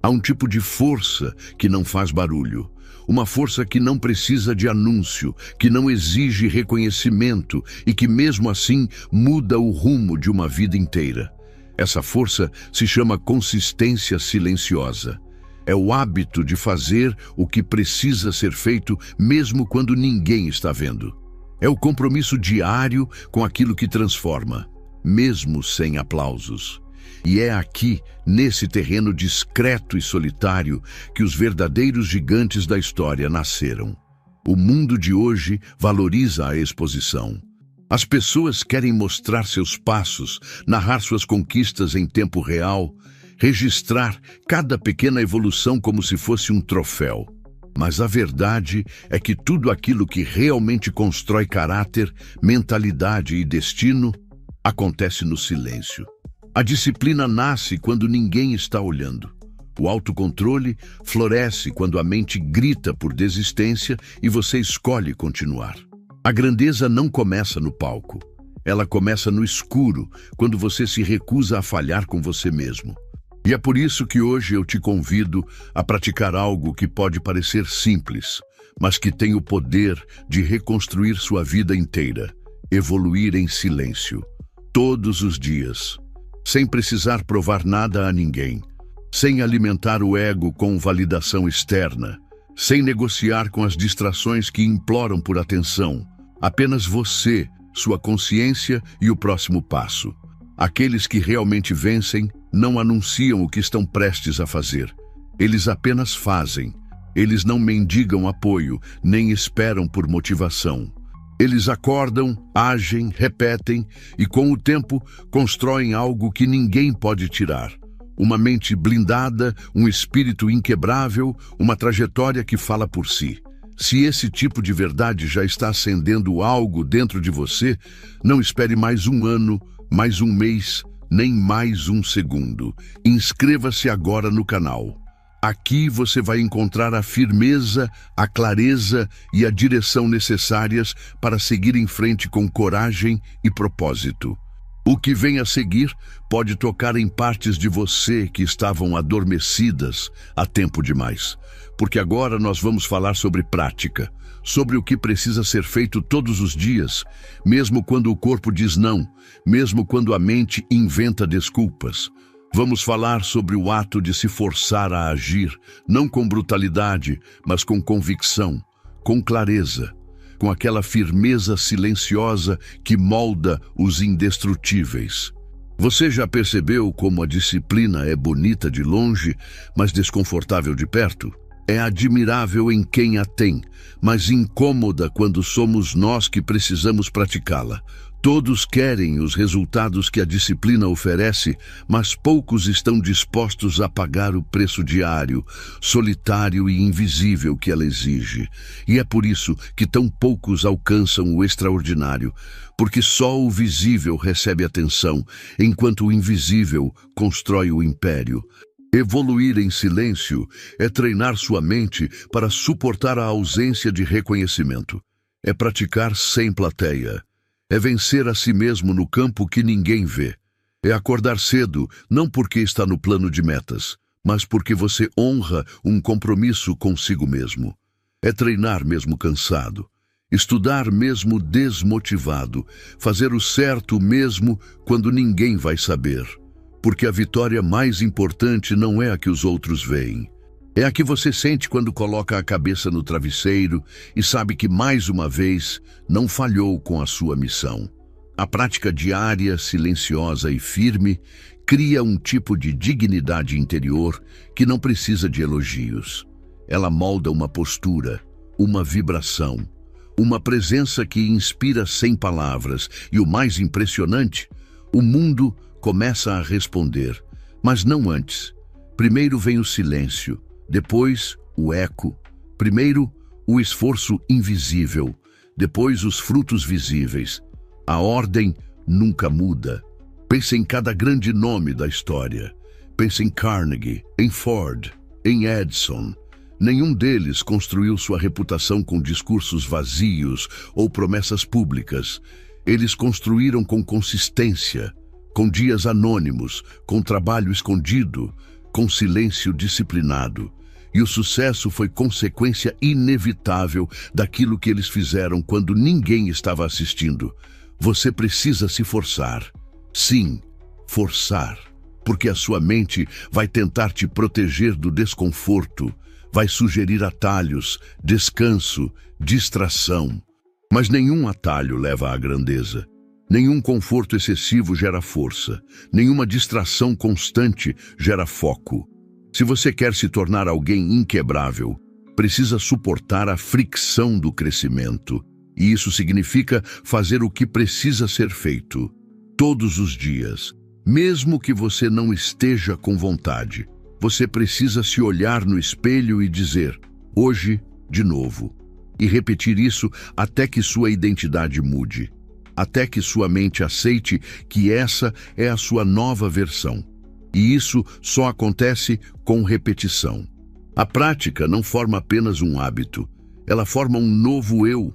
Há um tipo de força que não faz barulho. Uma força que não precisa de anúncio, que não exige reconhecimento e que mesmo assim muda o rumo de uma vida inteira. Essa força se chama consistência silenciosa. É o hábito de fazer o que precisa ser feito mesmo quando ninguém está vendo. É o compromisso diário com aquilo que transforma, mesmo sem aplausos. E é aqui, nesse terreno discreto e solitário, que os verdadeiros gigantes da história nasceram. O mundo de hoje valoriza a exposição. As pessoas querem mostrar seus passos, narrar suas conquistas em tempo real, registrar cada pequena evolução como se fosse um troféu. Mas a verdade é que tudo aquilo que realmente constrói caráter, mentalidade e destino acontece no silêncio. A disciplina nasce quando ninguém está olhando. O autocontrole floresce quando a mente grita por desistência e você escolhe continuar. A grandeza não começa no palco. Ela começa no escuro, quando você se recusa a falhar com você mesmo. E é por isso que hoje eu te convido a praticar algo que pode parecer simples, mas que tem o poder de reconstruir sua vida inteira. Evoluir em silêncio, todos os dias. Sem precisar provar nada a ninguém, sem alimentar o ego com validação externa, sem negociar com as distrações que imploram por atenção. Apenas você, sua consciência e o próximo passo. Aqueles que realmente vencem não anunciam o que estão prestes a fazer. Eles apenas fazem. Eles não mendigam apoio, nem esperam por motivação. Eles acordam, agem, repetem e, com o tempo, constroem algo que ninguém pode tirar. Uma mente blindada, um espírito inquebrável, uma trajetória que fala por si. Se esse tipo de verdade já está acendendo algo dentro de você, não espere mais um ano, mais um mês, nem mais um segundo. Inscreva-se agora no canal. Aqui você vai encontrar a firmeza, a clareza e a direção necessárias para seguir em frente com coragem e propósito. O que vem a seguir pode tocar em partes de você que estavam adormecidas há tempo demais, porque agora nós vamos falar sobre prática, sobre o que precisa ser feito todos os dias, mesmo quando o corpo diz não, mesmo quando a mente inventa desculpas. Vamos falar sobre o ato de se forçar a agir, não com brutalidade, mas com convicção, com clareza, com aquela firmeza silenciosa que molda os indestrutíveis. Você já percebeu como a disciplina é bonita de longe, mas desconfortável de perto? É admirável em quem a tem, mas incômoda quando somos nós que precisamos praticá-la. Todos querem os resultados que a disciplina oferece, mas poucos estão dispostos a pagar o preço diário, solitário e invisível que ela exige. E é por isso que tão poucos alcançam o extraordinário, porque só o visível recebe atenção, enquanto o invisível constrói o império. Evoluir em silêncio é treinar sua mente para suportar a ausência de reconhecimento. É praticar sem plateia. É vencer a si mesmo no campo que ninguém vê. É acordar cedo, não porque está no plano de metas, mas porque você honra um compromisso consigo mesmo. É treinar mesmo cansado. Estudar mesmo desmotivado. Fazer o certo mesmo quando ninguém vai saber. Porque a vitória mais importante não é a que os outros veem. É a que você sente quando coloca a cabeça no travesseiro e sabe que, mais uma vez, não falhou com a sua missão. A prática diária, silenciosa e firme, cria um tipo de dignidade interior que não precisa de elogios. Ela molda uma postura, uma vibração, uma presença que inspira sem palavras. E o mais impressionante, o mundo começa a responder, mas não antes. Primeiro vem o silêncio. Depois, o eco. Primeiro, o esforço invisível. Depois, os frutos visíveis. A ordem nunca muda. Pense em cada grande nome da história. Pense em Carnegie, em Ford, em Edison. Nenhum deles construiu sua reputação com discursos vazios ou promessas públicas. Eles construíram com consistência, com dias anônimos, com trabalho escondido, com silêncio disciplinado. E o sucesso foi consequência inevitável daquilo que eles fizeram quando ninguém estava assistindo. Você precisa se forçar. Sim, forçar. Porque a sua mente vai tentar te proteger do desconforto, vai sugerir atalhos, descanso, distração. Mas nenhum atalho leva à grandeza. Nenhum conforto excessivo gera força. Nenhuma distração constante gera foco. Se você quer se tornar alguém inquebrável, precisa suportar a fricção do crescimento. E isso significa fazer o que precisa ser feito, todos os dias. Mesmo que você não esteja com vontade, você precisa se olhar no espelho e dizer, hoje, de novo. E repetir isso até que sua identidade mude. Até que sua mente aceite que essa é a sua nova versão. E isso só acontece com repetição. A prática não forma apenas um hábito. Ela forma um novo eu,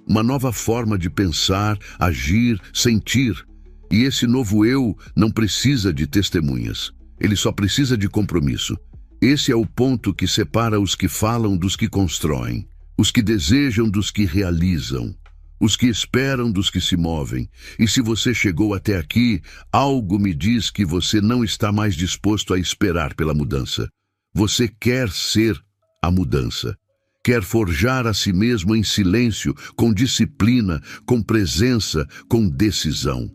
uma nova forma de pensar, agir, sentir. E esse novo eu não precisa de testemunhas. Ele só precisa de compromisso. Esse é o ponto que separa os que falam dos que constroem, os que desejam dos que realizam, os que esperam dos que se movem. E se você chegou até aqui, algo me diz que você não está mais disposto a esperar pela mudança. Você quer ser a mudança. Quer forjar a si mesmo em silêncio, com disciplina, com presença, com decisão.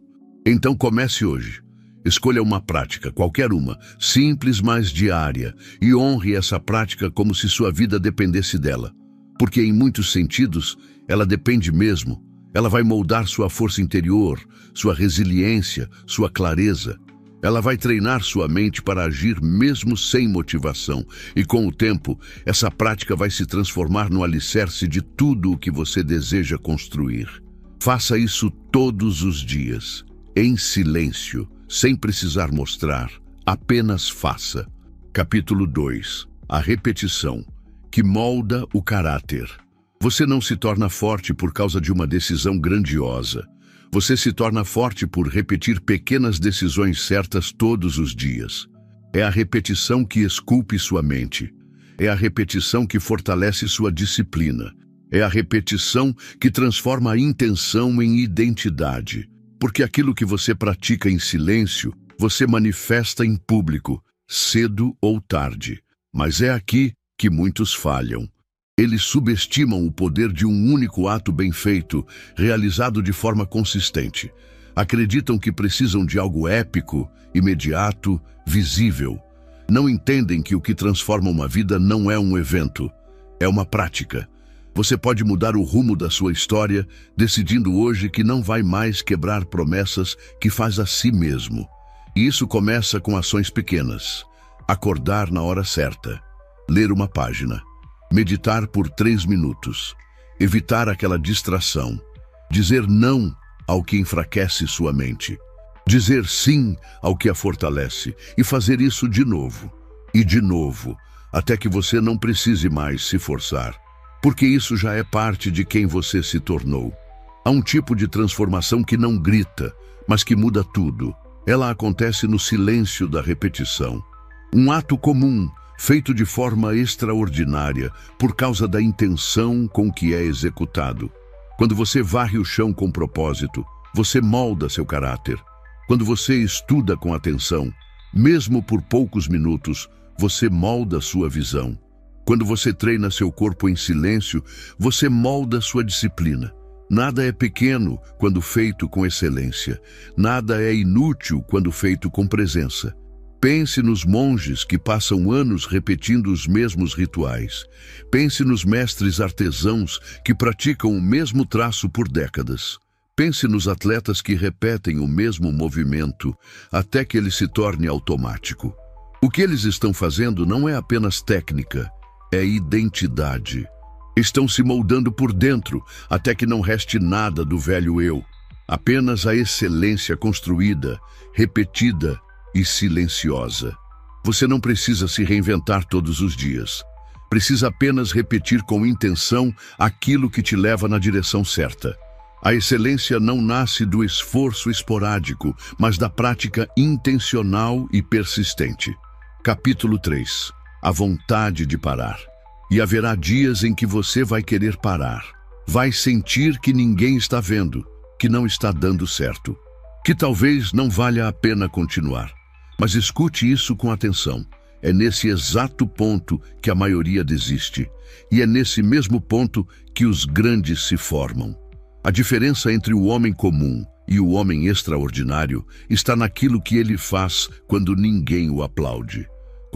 Então comece hoje. Escolha uma prática, qualquer uma, simples, mas diária, e honre essa prática como se sua vida dependesse dela. Porque em muitos sentidos, ela depende mesmo. Ela vai moldar sua força interior, sua resiliência, sua clareza. Ela vai treinar sua mente para agir mesmo sem motivação. E com o tempo, essa prática vai se transformar no alicerce de tudo o que você deseja construir. Faça isso todos os dias, em silêncio, sem precisar mostrar. Apenas faça. Capítulo 2. A repetição, que molda o caráter. Você não se torna forte por causa de uma decisão grandiosa. Você se torna forte por repetir pequenas decisões certas todos os dias. É a repetição que esculpe sua mente. É a repetição que fortalece sua disciplina. É a repetição que transforma a intenção em identidade. Porque aquilo que você pratica em silêncio, você manifesta em público, cedo ou tarde. Mas é aqui que muitos falham. Eles subestimam o poder de um único ato bem feito, realizado de forma consistente. Acreditam que precisam de algo épico, imediato, visível. Não entendem que o que transforma uma vida não é um evento, é uma prática. Você pode mudar o rumo da sua história, decidindo hoje que não vai mais quebrar promessas que faz a si mesmo. E isso começa com ações pequenas. Acordar na hora certa. Ler uma página. Meditar por 3 minutos. Evitar aquela distração. Dizer não ao que enfraquece sua mente. Dizer sim ao que a fortalece. E fazer isso de novo. E de novo. Até que você não precise mais se forçar. Porque isso já é parte de quem você se tornou. Há um tipo de transformação que não grita, mas que muda tudo. Ela acontece no silêncio da repetição. Um ato comum, feito de forma extraordinária, por causa da intenção com que é executado. Quando você varre o chão com propósito, você molda seu caráter. Quando você estuda com atenção, mesmo por poucos minutos, você molda sua visão. Quando você treina seu corpo em silêncio, você molda sua disciplina. Nada é pequeno quando feito com excelência. Nada é inútil quando feito com presença. Pense nos monges que passam anos repetindo os mesmos rituais. Pense nos mestres artesãos que praticam o mesmo traço por décadas. Pense nos atletas que repetem o mesmo movimento até que ele se torne automático. O que eles estão fazendo não é apenas técnica, é identidade. Estão se moldando por dentro até que não reste nada do velho eu. Apenas a excelência construída, repetida e silenciosa. Você não precisa se reinventar todos os dias. Precisa apenas repetir com intenção aquilo que te leva na direção certa. A excelência não nasce do esforço esporádico, mas da prática intencional e persistente. Capítulo 3. A vontade de parar. E haverá dias em que você vai querer parar. Vai sentir que ninguém está vendo, que não está dando certo, que talvez não valha a pena continuar. Mas escute isso com atenção. É nesse exato ponto que a maioria desiste. E é nesse mesmo ponto que os grandes se formam. A diferença entre o homem comum e o homem extraordinário está naquilo que ele faz quando ninguém o aplaude.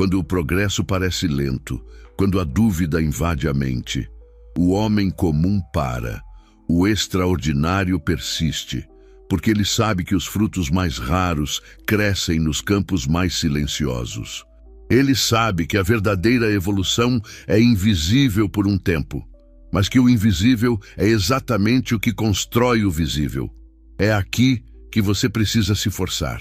Quando o progresso parece lento, quando a dúvida invade a mente. O homem comum para, o extraordinário persiste, porque ele sabe que os frutos mais raros crescem nos campos mais silenciosos. Ele sabe que a verdadeira evolução é invisível por um tempo, mas que o invisível é exatamente o que constrói o visível. É aqui que você precisa se forçar,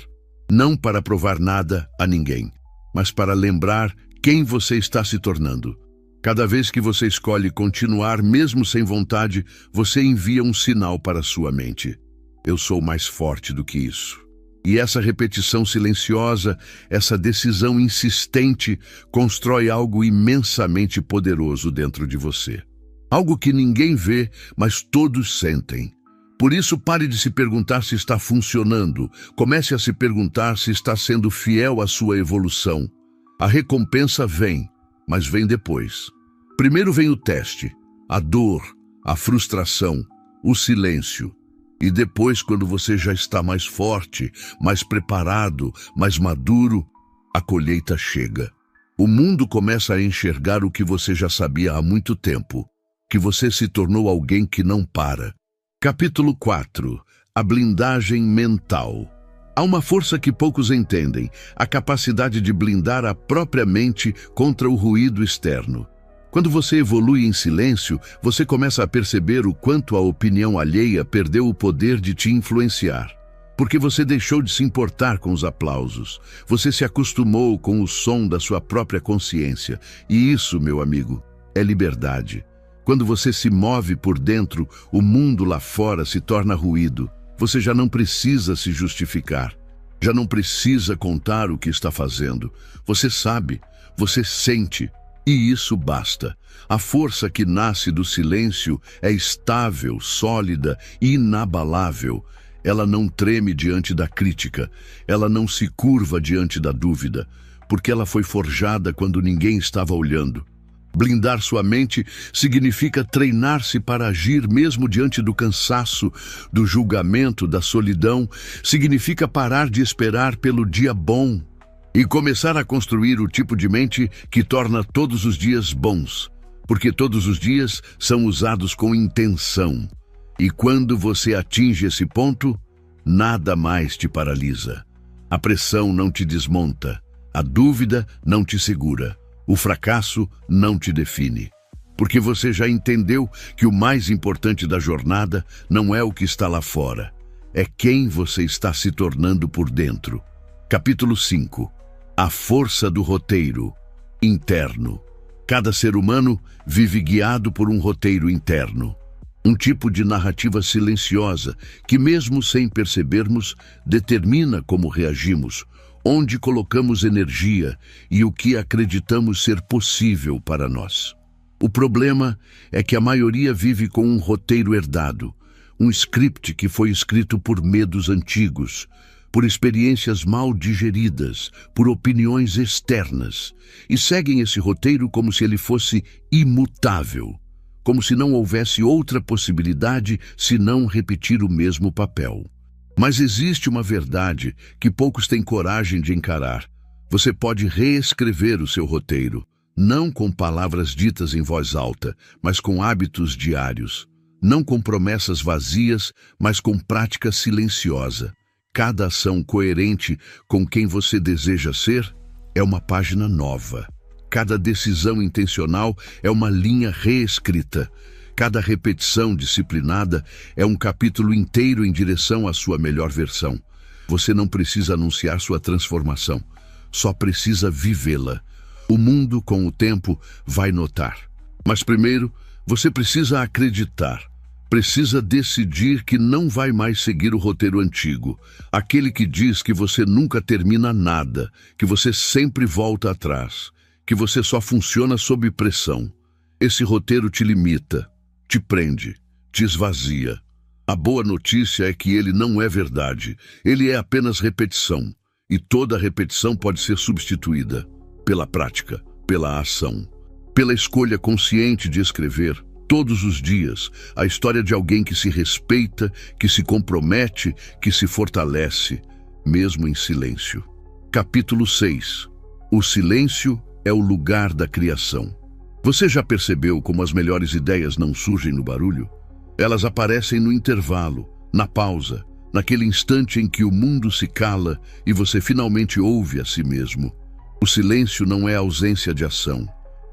não para provar nada a ninguém, mas para lembrar quem você está se tornando. Cada vez que você escolhe continuar, mesmo sem vontade, você envia um sinal para sua mente. Eu sou mais forte do que isso. E essa repetição silenciosa, essa decisão insistente, constrói algo imensamente poderoso dentro de você. Algo que ninguém vê, mas todos sentem. Por isso, pare de se perguntar se está funcionando. Comece a se perguntar se está sendo fiel à sua evolução. A recompensa vem, mas vem depois. Primeiro vem o teste, a dor, a frustração, o silêncio. E depois, quando você já está mais forte, mais preparado, mais maduro, a colheita chega. O mundo começa a enxergar o que você já sabia há muito tempo, que você se tornou alguém que não para. Capítulo 4. A blindagem mental. Há uma força que poucos entendem, a capacidade de blindar a própria mente contra o ruído externo. Quando você evolui em silêncio, você começa a perceber o quanto a opinião alheia perdeu o poder de te influenciar. Porque você deixou de se importar com os aplausos. Você se acostumou com o som da sua própria consciência. E isso, meu amigo, é liberdade. Quando você se move por dentro, o mundo lá fora se torna ruído. Você já não precisa se justificar. Já não precisa contar o que está fazendo. Você sabe, você sente. E isso basta. A força que nasce do silêncio é estável, sólida e inabalável. Ela não treme diante da crítica. Ela não se curva diante da dúvida, porque ela foi forjada quando ninguém estava olhando. Blindar sua mente significa treinar-se para agir mesmo diante do cansaço, do julgamento, da solidão. Significa parar de esperar pelo dia bom e começar a construir o tipo de mente que torna todos os dias bons, porque todos os dias são usados com intenção. E quando você atinge esse ponto, nada mais te paralisa. A pressão não te desmonta, a dúvida não te segura, o fracasso não te define. Porque você já entendeu que o mais importante da jornada não é o que está lá fora, é quem você está se tornando por dentro. Capítulo 5. A força do roteiro interno. Cada ser humano vive guiado por um roteiro interno. Um tipo de narrativa silenciosa que, mesmo sem percebermos, determina como reagimos, onde colocamos energia e o que acreditamos ser possível para nós. O problema é que a maioria vive com um roteiro herdado, um script que foi escrito por medos antigos, por experiências mal digeridas, por opiniões externas, e seguem esse roteiro como se ele fosse imutável, como se não houvesse outra possibilidade senão repetir o mesmo papel. Mas existe uma verdade que poucos têm coragem de encarar. Você pode reescrever o seu roteiro, não com palavras ditas em voz alta, mas com hábitos diários, não com promessas vazias, mas com prática silenciosa. Cada ação coerente com quem você deseja ser é uma página nova. Cada decisão intencional é uma linha reescrita. Cada repetição disciplinada é um capítulo inteiro em direção à sua melhor versão. Você não precisa anunciar sua transformação, só precisa vivê-la. O mundo, com o tempo, vai notar. Mas primeiro, você precisa acreditar. Precisa decidir que não vai mais seguir o roteiro antigo, aquele que diz que você nunca termina nada, que você sempre volta atrás, que você só funciona sob pressão. Esse roteiro te limita, te prende, te esvazia. A boa notícia é que ele não é verdade, ele é apenas repetição, e toda repetição pode ser substituída pela prática, pela ação, pela escolha consciente de escrever, todos os dias, a história de alguém que se respeita, que se compromete, que se fortalece, mesmo em silêncio. Capítulo 6. O silêncio é o lugar da criação. Você já percebeu como as melhores ideias não surgem no barulho? Elas aparecem no intervalo, na pausa, naquele instante em que o mundo se cala e você finalmente ouve a si mesmo. O silêncio não é ausência de ação.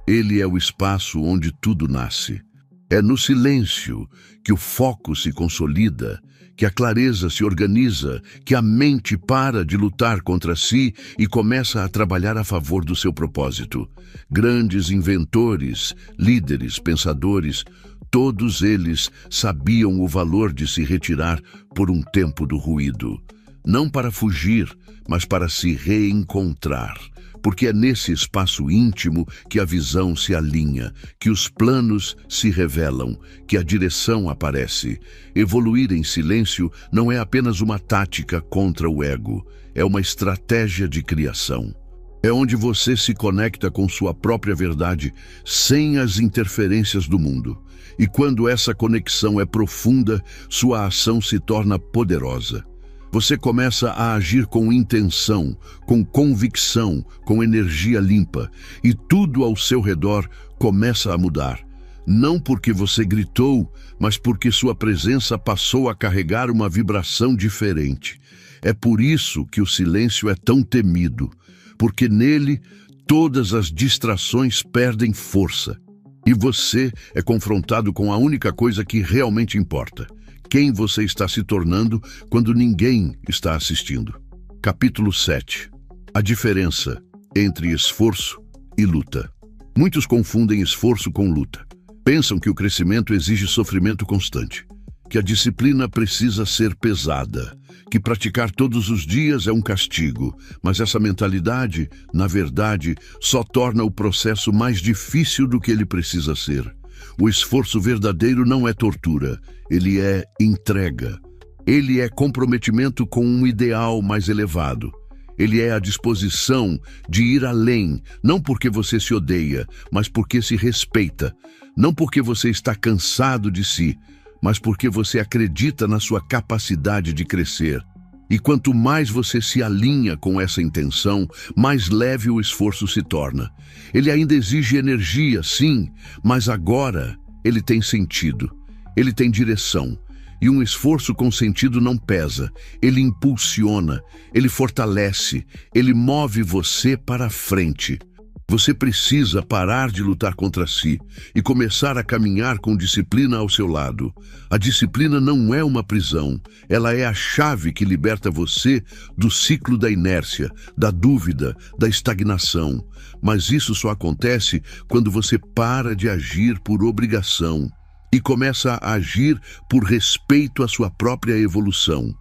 Ele é o espaço onde tudo nasce. É no silêncio que o foco se consolida, que a clareza se organiza, que a mente para de lutar contra si e começa a trabalhar a favor do seu propósito. Grandes inventores, líderes, pensadores, todos eles sabiam o valor de se retirar por um tempo do ruído. Não para fugir, mas para se reencontrar. Porque é nesse espaço íntimo que a visão se alinha, que os planos se revelam, que a direção aparece. Evoluir em silêncio não é apenas uma tática contra o ego, é uma estratégia de criação. É onde você se conecta com sua própria verdade, sem as interferências do mundo. E quando essa conexão é profunda, sua ação se torna poderosa. Você começa a agir com intenção, com convicção, com energia limpa, e tudo ao seu redor começa a mudar. Não porque você gritou, mas porque sua presença passou a carregar uma vibração diferente. É por isso que o silêncio é tão temido, porque nele todas as distrações perdem força. E você é confrontado com a única coisa que realmente importa. Quem você está se tornando quando ninguém está assistindo. Capítulo 7. A diferença entre esforço e luta. Muitos confundem esforço com luta. Pensam que o crescimento exige sofrimento constante, que a disciplina precisa ser pesada, que praticar todos os dias é um castigo, mas essa mentalidade, na verdade, só torna o processo mais difícil do que ele precisa ser. O esforço verdadeiro não é tortura, ele é entrega. Ele é comprometimento com um ideal mais elevado. Ele é a disposição de ir além, não porque você se odeia, mas porque se respeita. Não porque você está cansado de si, mas porque você acredita na sua capacidade de crescer. E quanto mais você se alinha com essa intenção, mais leve o esforço se torna. Ele ainda exige energia, sim, mas agora ele tem sentido, ele tem direção. E um esforço com sentido não pesa, ele impulsiona, ele fortalece, ele move você para a frente. Você precisa parar de lutar contra si e começar a caminhar com disciplina ao seu lado. A disciplina não é uma prisão, ela é a chave que liberta você do ciclo da inércia, da dúvida, da estagnação. Mas isso só acontece quando você para de agir por obrigação e começa a agir por respeito à sua própria evolução.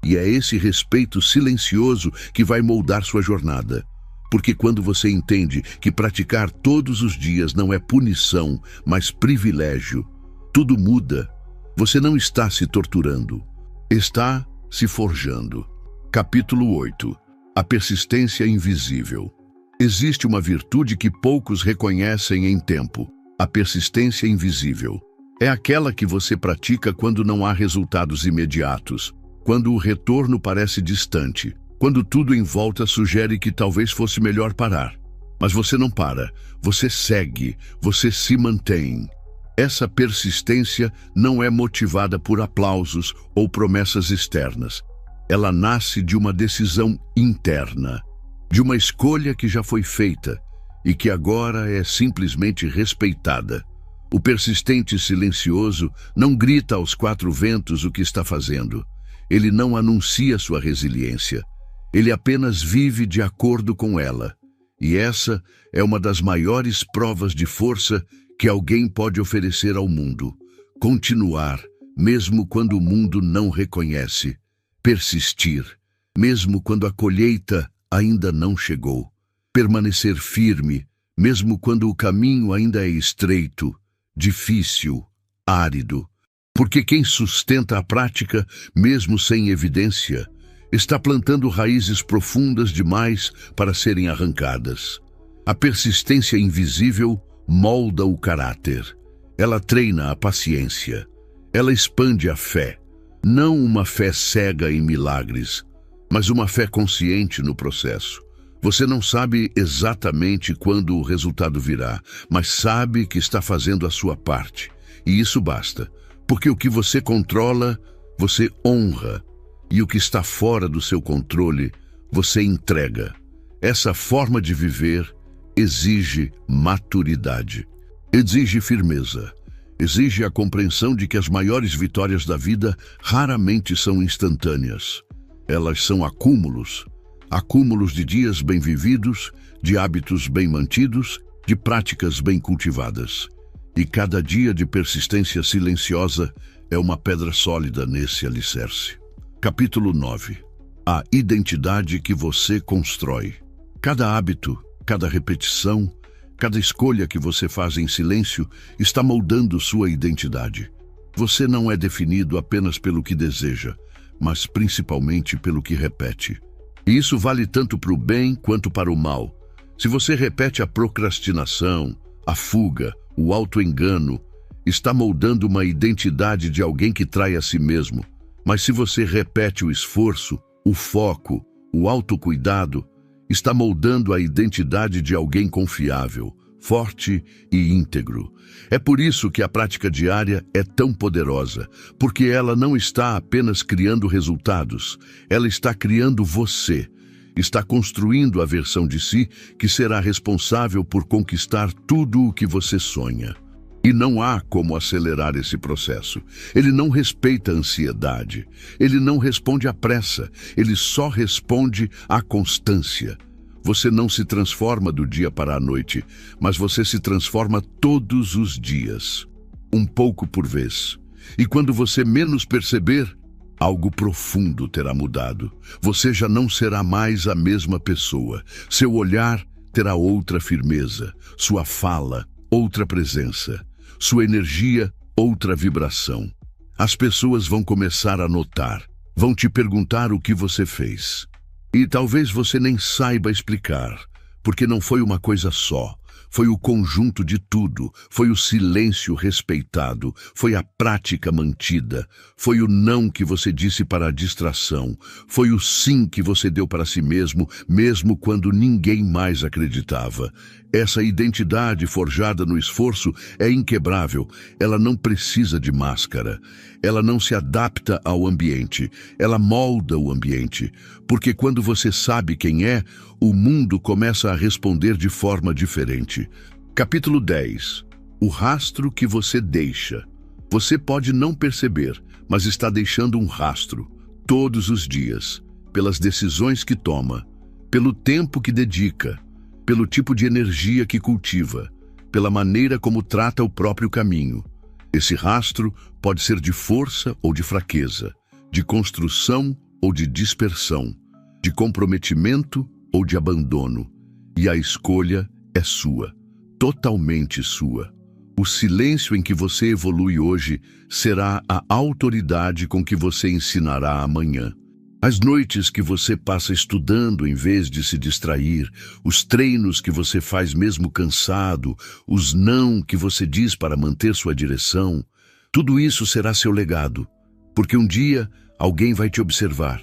E é esse respeito silencioso que vai moldar sua jornada. Porque quando você entende que praticar todos os dias não é punição, mas privilégio, tudo muda. Você não está se torturando, está se forjando. Capítulo 8. A persistência invisível. Existe uma virtude que poucos reconhecem em tempo, a persistência invisível. É aquela que você pratica quando não há resultados imediatos, quando o retorno parece distante, quando tudo em volta sugere que talvez fosse melhor parar. Mas você não para, você segue, você se mantém. Essa persistência não é motivada por aplausos ou promessas externas. Ela nasce de uma decisão interna, de uma escolha que já foi feita e que agora é simplesmente respeitada. O persistente silencioso não grita aos quatro ventos o que está fazendo. Ele não anuncia sua resiliência. Ele apenas vive de acordo com ela. E essa é uma das maiores provas de força que alguém pode oferecer ao mundo. Continuar, mesmo quando o mundo não reconhece. Persistir, mesmo quando a colheita ainda não chegou. Permanecer firme, mesmo quando o caminho ainda é estreito, difícil, árido. Porque quem sustenta a prática, mesmo sem evidência, está plantando raízes profundas demais para serem arrancadas. A persistência invisível molda o caráter. Ela treina a paciência. Ela expande a fé. Não uma fé cega em milagres, mas uma fé consciente no processo. Você não sabe exatamente quando o resultado virá, mas sabe que está fazendo a sua parte. E isso basta, porque o que você controla, você honra. E o que está fora do seu controle, você entrega. Essa forma de viver exige maturidade, exige firmeza, exige a compreensão de que as maiores vitórias da vida raramente são instantâneas. Elas são acúmulos de dias bem vividos, de hábitos bem mantidos, de práticas bem cultivadas. E cada dia de persistência silenciosa é uma pedra sólida nesse alicerce. Capítulo 9. A identidade que você constrói. Cada hábito, cada repetição, cada escolha que você faz em silêncio está moldando sua identidade. Você não é definido apenas pelo que deseja, mas principalmente pelo que repete. E isso vale tanto para o bem quanto para o mal. Se você repete a procrastinação, a fuga, o auto-engano, está moldando uma identidade de alguém que trai a si mesmo. Mas se você repete o esforço, o foco, o autocuidado, está moldando a identidade de alguém confiável, forte e íntegro. É por isso que a prática diária é tão poderosa, porque ela não está apenas criando resultados, ela está criando você. Está construindo a versão de si que será responsável por conquistar tudo o que você sonha. E não há como acelerar esse processo. Ele não respeita a ansiedade. Ele não responde à pressa. Ele só responde à constância. Você não se transforma do dia para a noite, mas você se transforma todos os dias, um pouco por vez. E quando você menos perceber, algo profundo terá mudado. Você já não será mais a mesma pessoa. Seu olhar terá outra firmeza, sua fala, outra presença. Sua energia, outra vibração. As pessoas vão começar a notar, vão te perguntar o que você fez. E talvez você nem saiba explicar, porque não foi uma coisa só. Foi o conjunto de tudo, foi o silêncio respeitado, foi a prática mantida, foi o não que você disse para a distração, foi o sim que você deu para si mesmo, mesmo quando ninguém mais acreditava. Essa identidade forjada no esforço é inquebrável, ela não precisa de máscara, ela não se adapta ao ambiente, ela molda o ambiente, porque quando você sabe quem é, o mundo começa a responder de forma diferente. Capítulo 10. O rastro que você deixa. Você pode não perceber, mas está deixando um rastro, todos os dias, pelas decisões que toma, pelo tempo que dedica, pelo tipo de energia que cultiva, pela maneira como trata o próprio caminho. Esse rastro pode ser de força ou de fraqueza, de construção ou de dispersão, de comprometimento ou de abandono. E a escolha é sua, totalmente sua. O silêncio em que você evolui hoje será a autoridade com que você ensinará amanhã. As noites que você passa estudando em vez de se distrair, os treinos que você faz mesmo cansado, os não que você diz para manter sua direção, tudo isso será seu legado, porque um dia alguém vai te observar,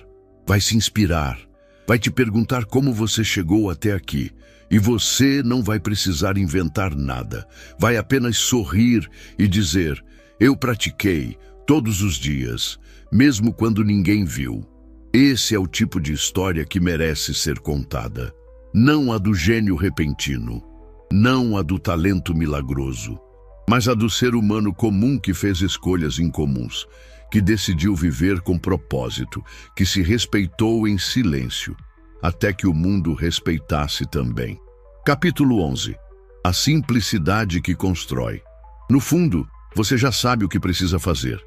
vai se inspirar, vai te perguntar como você chegou até aqui, e você não vai precisar inventar nada, vai apenas sorrir e dizer: eu pratiquei todos os dias, mesmo quando ninguém viu. Esse é o tipo de história que merece ser contada. Não a do gênio repentino, não a do talento milagroso, mas a do ser humano comum que fez escolhas incomuns, que decidiu viver com propósito, que se respeitou em silêncio, até que o mundo respeitasse também. Capítulo 11. A simplicidade que constrói. No fundo, você já sabe o que precisa fazer.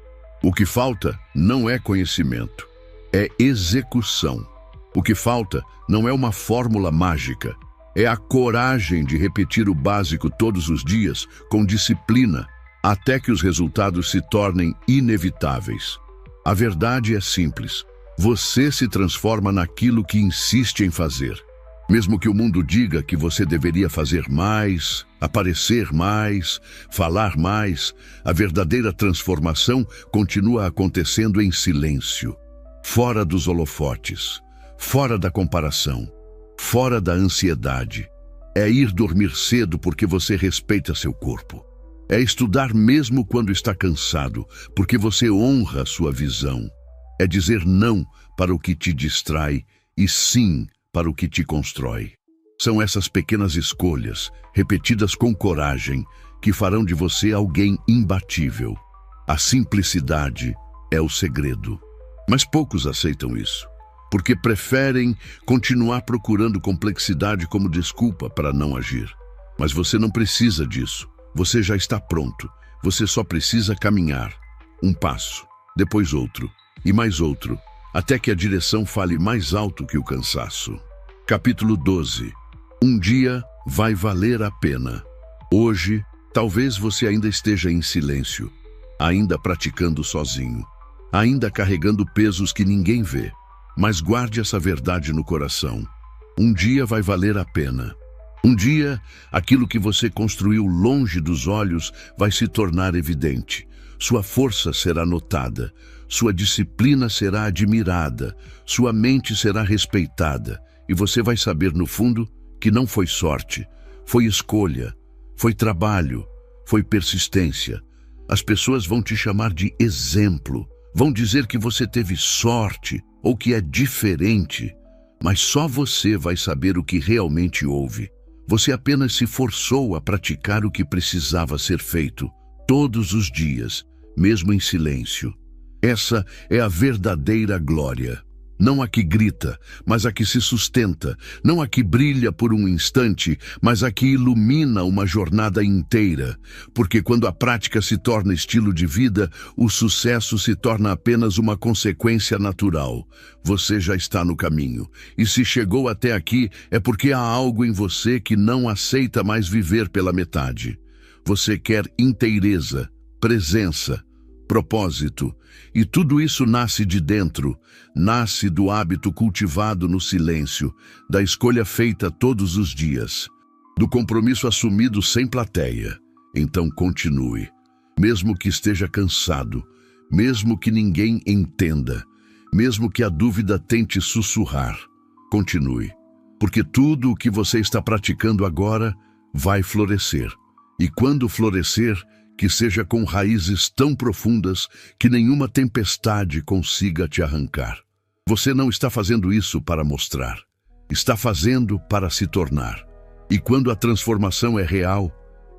O que falta não é conhecimento, é execução. O que falta não é uma fórmula mágica, é a coragem de repetir o básico todos os dias com disciplina, até que os resultados se tornem inevitáveis. A verdade é simples. Você se transforma naquilo que insiste em fazer. Mesmo que o mundo diga que você deveria fazer mais, aparecer mais, falar mais, a verdadeira transformação continua acontecendo em silêncio, fora dos holofotes, fora da comparação, fora da ansiedade. É ir dormir cedo porque você respeita seu corpo. É estudar mesmo quando está cansado, porque você honra sua visão. É dizer não para o que te distrai e sim para o que te constrói. São essas pequenas escolhas, repetidas com coragem, que farão de você alguém imbatível. A simplicidade é o segredo. Mas poucos aceitam isso, porque preferem continuar procurando complexidade como desculpa para não agir. Mas você não precisa disso. Você já está pronto. Você só precisa caminhar. Um passo, depois outro, e mais outro, até que a direção fale mais alto que o cansaço. Capítulo 12. Um dia vai valer a pena. Hoje, talvez você ainda esteja em silêncio, ainda praticando sozinho, ainda carregando pesos que ninguém vê. Mas guarde essa verdade no coração. Um dia vai valer a pena. Um dia, aquilo que você construiu longe dos olhos vai se tornar evidente. Sua força será notada, sua disciplina será admirada, sua mente será respeitada, e você vai saber no fundo que não foi sorte, foi escolha, foi trabalho, foi persistência. As pessoas vão te chamar de exemplo, vão dizer que você teve sorte ou que é diferente, mas só você vai saber o que realmente houve. Você apenas se forçou a praticar o que precisava ser feito, todos os dias, mesmo em silêncio. Essa é a verdadeira glória. Não a que grita, mas a que se sustenta. Não a que brilha por um instante, mas a que ilumina uma jornada inteira. Porque quando a prática se torna estilo de vida, o sucesso se torna apenas uma consequência natural. Você já está no caminho. E se chegou até aqui, é porque há algo em você que não aceita mais viver pela metade. Você quer inteireza, presença, propósito, e tudo isso nasce de dentro, nasce do hábito cultivado no silêncio, da escolha feita todos os dias, do compromisso assumido sem plateia. Então continue, mesmo que esteja cansado, mesmo que ninguém entenda, mesmo que a dúvida tente sussurrar. Continue, porque tudo o que você está praticando agora vai florescer, e quando florescer, que seja com raízes tão profundas que nenhuma tempestade consiga te arrancar. Você não está fazendo isso para mostrar, está fazendo para se tornar. E quando a transformação é real,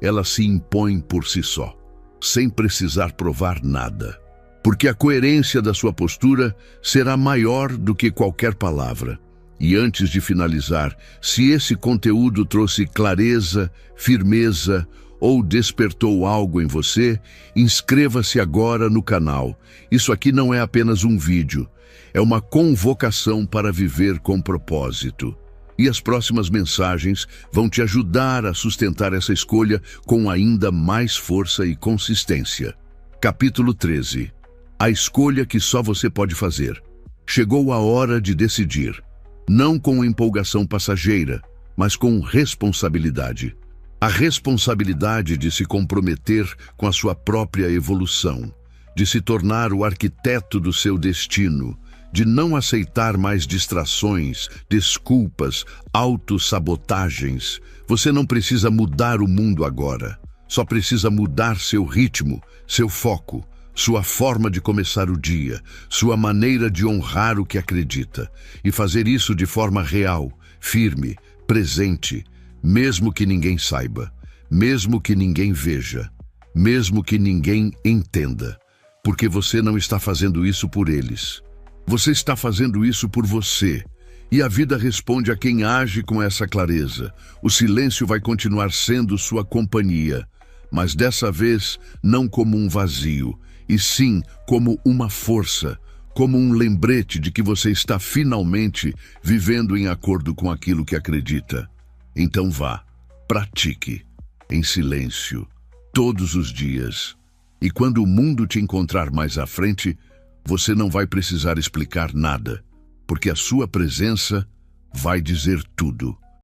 ela se impõe por si só, sem precisar provar nada. Porque a coerência da sua postura será maior do que qualquer palavra. E antes de finalizar, se esse conteúdo trouxe clareza, firmeza, ou despertou algo em você, inscreva-se agora no canal. Isso aqui não é apenas um vídeo, é uma convocação para viver com propósito. E as próximas mensagens vão te ajudar a sustentar essa escolha com ainda mais força e consistência. Capítulo 13. A escolha que só você pode fazer. Chegou a hora de decidir, não com empolgação passageira, mas com responsabilidade. A responsabilidade de se comprometer com a sua própria evolução, de se tornar o arquiteto do seu destino, de não aceitar mais distrações, desculpas, autossabotagens. Você não precisa mudar o mundo agora. Só precisa mudar seu ritmo, seu foco, sua forma de começar o dia, sua maneira de honrar o que acredita, e fazer isso de forma real, firme, presente, mesmo que ninguém saiba, mesmo que ninguém veja, mesmo que ninguém entenda, porque você não está fazendo isso por eles. Você está fazendo isso por você. E a vida responde a quem age com essa clareza. O silêncio vai continuar sendo sua companhia, mas dessa vez não como um vazio, e sim como uma força, como um lembrete de que você está finalmente vivendo em acordo com aquilo que acredita. Então vá, pratique, em silêncio, todos os dias. E quando o mundo te encontrar mais à frente, você não vai precisar explicar nada, porque a sua presença vai dizer tudo.